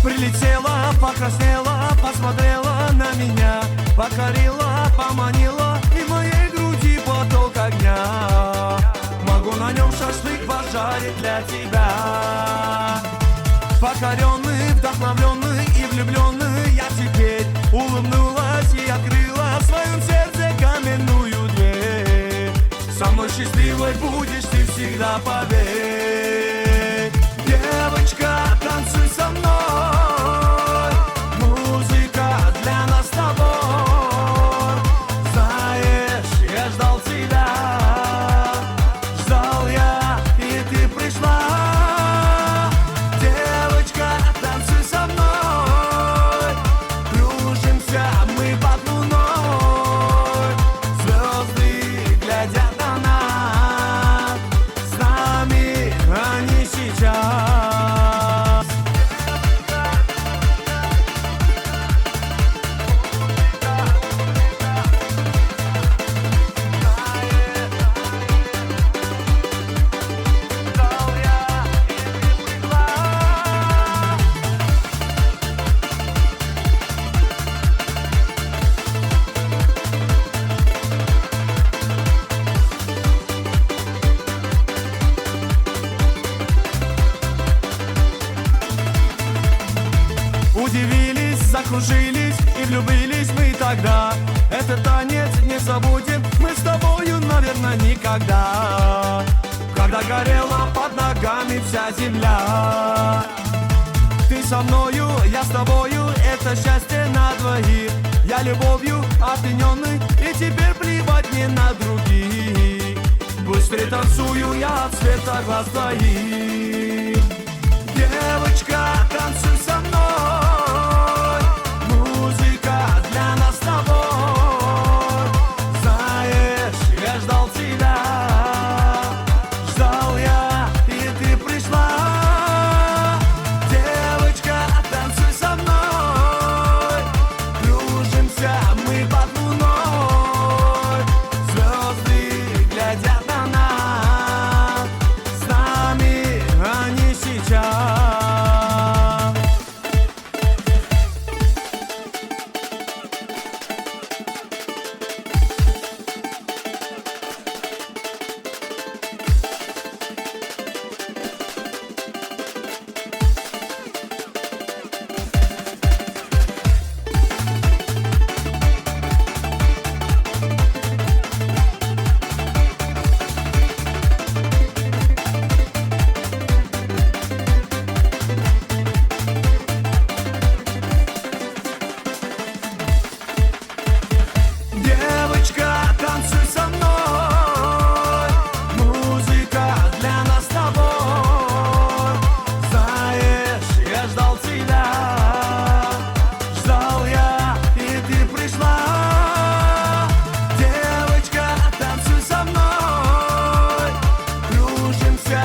Прилетела, покраснела, посмотрела на меня, покорила, поманила, и в моей груди поток огня. Могу на нем шашлык пожарить для тебя. Покоренный, вдохновленный и влюбленный, я теперь улыбнулась и открыла в своем сердце каменную дверь. Со мной счастливой будешь ты всегда, поверь. Девочка, танцуй со мной, музыка для нас с тобой. Знаешь, я ждал тебя, ждал я, и ты пришла. Девочка, танцуй со мной, кружимся мы под луной. Звезды глядят на нас, с нами они сейчас. Удивились, закружились и влюбились мы тогда. Этот танец не забудем мы с тобою, наверное, никогда. Когда горела под ногами вся земля. Ты со мною, я с тобою, это счастье на двоих. Я любовью опьяненный, и теперь плевать мне на других. Быстрее танцую я от света глаз твоих. Девочка, танцуй со мной, музыка для нас с тобой. Знаешь, я ждал тебя, ждал я, и ты пришла. Девочка, танцуй со мной, кружимся мы под луной. Звезды глядят на нас, с нами они сейчас. Девочка, танцуй со мной, музыка для нас с тобой. Знаешь, я ждал тебя, ждал я, и ты пришла. Девочка, танцуй со мной, кружимся